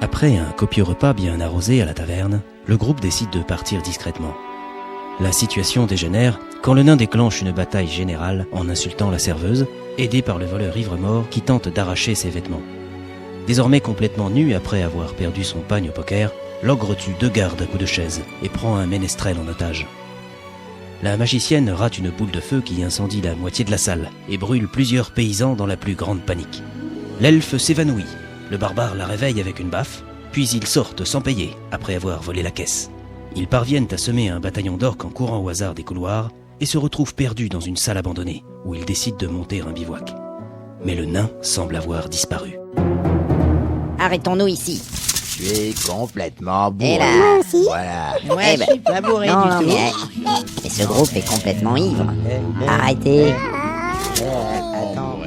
Après un copieux repas bien arrosé à la taverne, le groupe décide de partir discrètement. La situation dégénère quand le nain déclenche une bataille générale en insultant la serveuse, aidé par le voleur ivre-mort qui tente d'arracher ses vêtements. Désormais complètement nu après avoir perdu son pagne au poker, l'ogre tue 2 gardes à coups de chaise et prend un ménestrel en otage. La magicienne rate une boule de feu qui incendie la moitié de la salle et brûle plusieurs paysans dans la plus grande panique. L'elfe s'évanouit, le barbare la réveille avec une baffe, puis ils sortent sans payer après avoir volé la caisse. Ils parviennent à semer un bataillon d'orques en courant au hasard des couloirs et se retrouvent perdus dans une salle abandonnée où ils décident de monter un bivouac. Mais le nain semble avoir disparu. Arrêtons-nous ici. Tu es complètement bourré. Et là. Moi aussi. Voilà. Ouais, Je suis pas bourré non, du non, tout. mais ce groupe est complètement ivre. Arrêtez. Attends,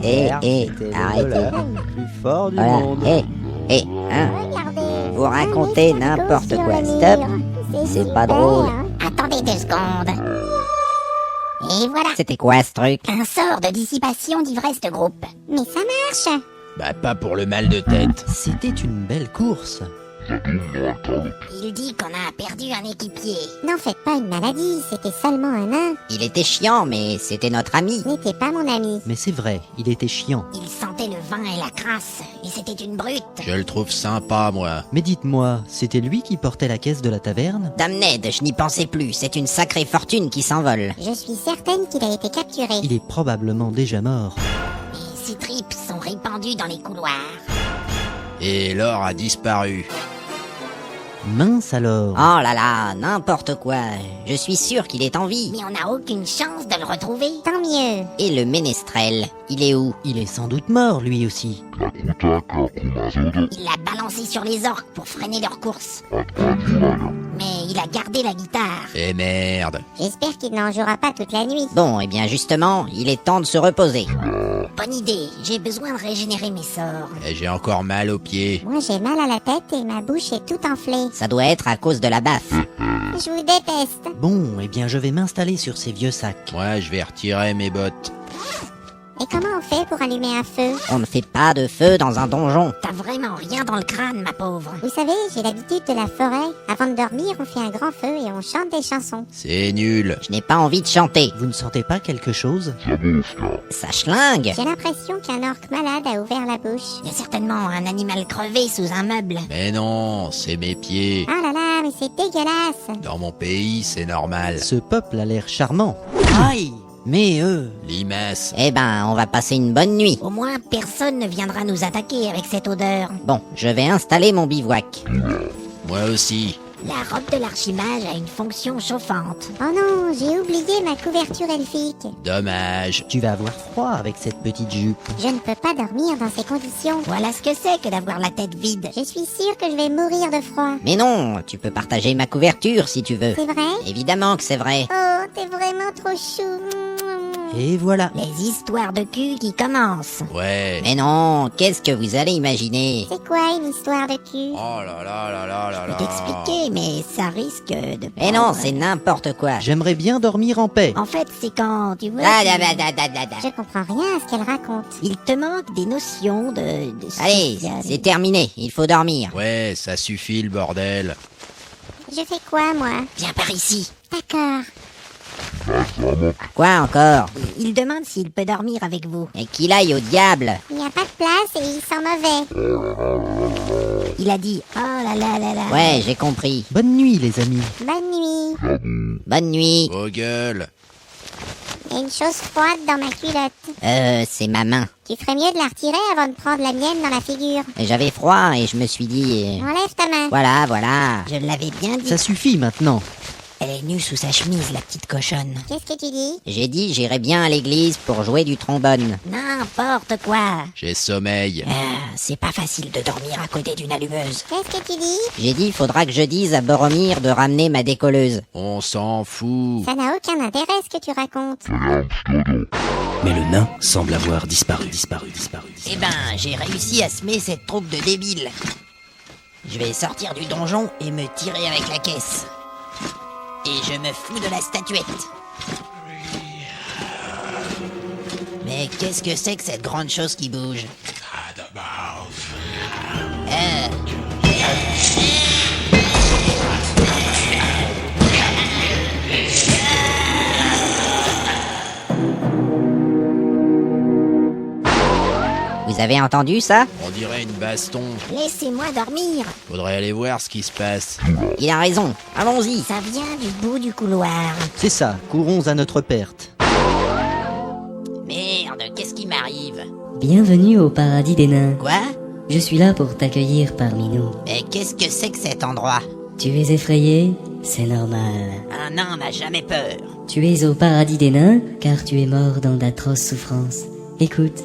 Arrêtez. Le plus fort du Voilà. monde. Hein. Regardez. Vous racontez n'importe quoi. Stop. C'est pas drôle. Attendez 2 secondes. Et voilà, C'était quoi ce truc? un sort de dissipation d'ivresse de groupe. Mais ça marche. Bah pas pour le mal de tête. C'était une belle course. Il dit qu'on a perdu un équipier. N'en faites pas une maladie, c'était seulement un nain. Il était chiant, mais c'était notre ami. N'était pas mon ami. Mais c'est vrai, il était chiant. Il sentait le vin et la crasse, et c'était une brute. Je le trouve sympa, moi. Mais dites-moi, c'était lui qui portait la caisse de la taverne? Dame Ned, je n'y pensais plus. C'est une sacrée fortune qui s'envole. Je suis certaine qu'il a été capturé. Il est probablement déjà mort. Et ses tripes sont répandues dans les couloirs. Et l'or a disparu. Mince alors. Oh là là, n'importe quoi. Je suis sûr qu'il est en vie. Mais on n'a aucune chance de le retrouver. Tant mieux. Et le ménestrel, il est où? Il est sans doute mort lui aussi. Il l'a balancé sur les orques pour freiner leur course. Mais il a gardé la guitare. Et merde. J'espère qu'il n'en jouera pas toute la nuit. Bon, eh bien justement, il est temps de se reposer. Bonne idée, j'ai besoin de régénérer mes sorts. Et j'ai encore mal aux pieds. Moi j'ai mal à la tête et ma bouche est toute enflée. Ça doit être à cause de la baffe. Je vous déteste. Bon, eh bien je vais m'installer sur ces vieux sacs. Moi, je vais retirer mes bottes. Et comment on fait pour allumer un feu? On ne fait pas de feu dans un donjon. T'as vraiment rien dans le crâne, ma pauvre. Vous savez, j'ai l'habitude de la forêt. Avant de dormir, on fait un grand feu et on chante des chansons. C'est nul. Je n'ai pas envie de chanter. Vous ne sentez pas quelque chose? Ça schlingue. J'ai l'impression qu'un orque malade a ouvert la bouche. Il y a certainement un animal crevé sous un meuble. Mais non, c'est mes pieds. Ah là là, mais c'est dégueulasse. Dans mon pays, c'est normal. Ce peuple a l'air charmant. Aïe! Mais Limace. Eh ben, on va passer une bonne nuit. Au moins, personne ne viendra nous attaquer avec cette odeur. Bon, je vais installer mon bivouac. Moi aussi. La robe de l'archimage a une fonction chauffante. Oh non, j'ai oublié ma couverture elfique. Dommage. tu vas avoir froid avec cette petite jupe. Je ne peux pas dormir dans ces conditions. Voilà ce que c'est que d'avoir la tête vide. Je suis sûre que je vais mourir de froid. Mais non, tu peux partager ma couverture si tu veux. C'est vrai? Évidemment que c'est vrai. Oh, t'es vraiment trop chou. Et voilà. Les histoires de cul qui commencent. Ouais. Mais non, qu'est-ce que vous allez imaginer? C'est quoi une histoire de cul? Oh là là là là là Je là. peux t'expliquer, mais ça risque de... Mais non, c'est n'importe quoi. J'aimerais bien dormir en paix. En fait, c'est quand, tu vois... Ah, da, da, da, da, da, da. Je comprends rien à ce qu'elle raconte. Il te manque des notions de Allez, social. c'est terminé, il faut dormir. Ouais, ça suffit le bordel. Je fais quoi, moi? Viens par ici. D'accord. Quoi encore? Il demande s'il peut dormir avec vous. Et qu'il aille au diable. Il n'y a pas de place et il sent mauvais. Il a dit « Oh là là là là ». Ouais, j'ai compris. Bonne nuit les amis. Bonne nuit. Bonne nuit. Vos gueules. Il y a une chose froide dans ma culotte. C'est ma main. Tu ferais mieux de la retirer avant de prendre la mienne dans la figure. J'avais froid et je me suis dit... Enlève ta main. Voilà, voilà. Je l'avais bien dit. Ça suffit maintenant. Elle est nue sous sa chemise, la petite cochonne. Qu'est-ce que tu dis? J'ai dit j'irais bien à l'église pour jouer du trombone. N'importe quoi. J'ai sommeil. C'est pas facile de dormir à côté d'une allumeuse. Qu'est-ce que tu dis? J'ai dit faudra que je dise à Boromir de ramener ma décolleuse. On s'en fout. Ça n'a aucun intérêt ce que tu racontes. Mais le nain semble avoir disparu. Eh ben, j'ai réussi à semer cette troupe de débiles. Je vais sortir du donjon et me tirer avec la caisse. Et je me fous de la statuette. Mais qu'est-ce que c'est que cette grande chose qui bouge? Vous avez entendu ça? On dirait une baston. Laissez-moi dormir. Faudrait aller voir ce qui se passe. Il a raison, allons-y. Ça vient du bout du couloir. C'est ça, courons à notre perte. Merde, qu'est-ce qui m'arrive? Bienvenue au paradis des nains. Quoi? Je suis là pour t'accueillir parmi nous. Mais qu'est-ce que c'est que cet endroit? Tu es effrayé? C'est normal. Un nain n'a jamais peur. Tu es au paradis des nains car tu es mort dans d'atroces souffrances. Écoute,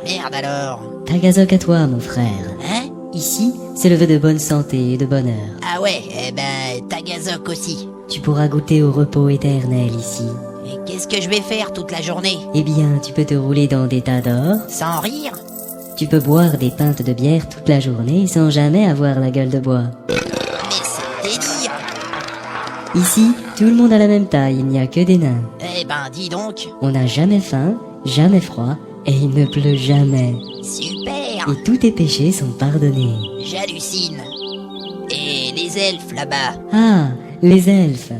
Merde alors. Tagazok à toi mon frère. Hein? Ici, c'est le vœu de bonne santé et de bonheur. Ah ouais, eh ben, Tagazok aussi. Tu pourras goûter au repos éternel ici. Et qu'est-ce que je vais faire toute la journée? Eh bien, tu peux te rouler dans des tas d'or. Sans rire? Tu peux boire des pintes de bière toute la journée sans jamais avoir la gueule de bois. Mais c'est délire. Ici, tout le monde a la même taille, il n'y a que des nains. Eh ben, dis donc. On n'a jamais faim, jamais froid, et il ne pleut jamais. Super. Et tous tes péchés sont pardonnés. J'hallucine. Et les elfes là-bas? Ah, les elfes.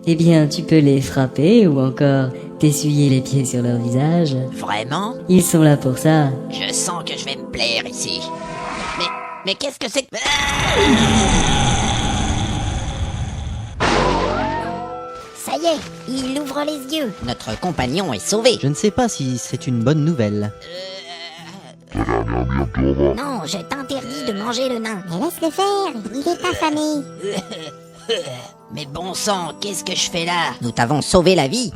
Eh bien, tu peux les frapper ou encore t'essuyer les pieds sur leur visage. Vraiment? Ils sont là pour ça. Je sens que je vais me plaire ici. Mais qu'est-ce que c'est que... Ça y est, il ouvre les yeux. Notre compagnon est sauvé. Je ne sais pas si c'est une bonne nouvelle. Non, je t'interdis de manger le nain. Mais laisse-le faire, il est affamé. Mais bon sang, qu'est-ce que je fais là? Nous t'avons sauvé la vie.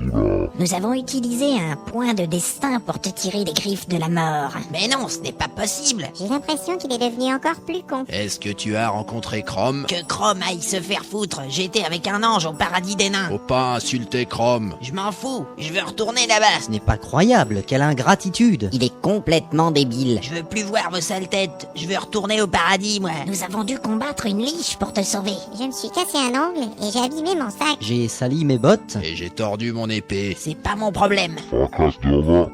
Nous avons utilisé un point de destin pour te tirer des griffes de la mort. Mais non, ce n'est pas possible. J'ai l'impression qu'il est devenu encore plus con. Est-ce que tu as rencontré Chrome? Que Chrome aille se faire foutre. J'étais avec un ange au paradis des nains. Faut pas insulter Chrome. Je m'en fous, je veux retourner là-bas. Ce n'est pas croyable, quelle ingratitude. Il est complètement débile. Je veux plus voir vos sales têtes. Je veux retourner au paradis, moi. Nous avons dû combattre une liche pour te sauver. Je me suis cassé un ongle et j'ai abîmé mon sac. J'ai sali mes bottes. Et j'ai tordu mon épée. C'est pas mon problème.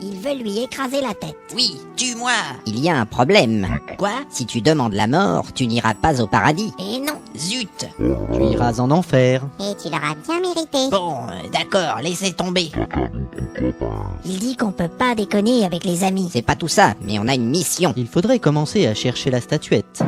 Il veut lui écraser la tête. Oui, tue-moi. Il y a un problème. Quoi? Si tu demandes la mort, tu n'iras pas au paradis. Et non, Zut. Tu iras en enfer. Et tu l'auras bien mérité. Bon, d'accord, laissez tomber. il dit qu'on peut pas déconner avec les amis. C'est pas tout ça, mais on a une mission. Il faudrait commencer à chercher la statuette.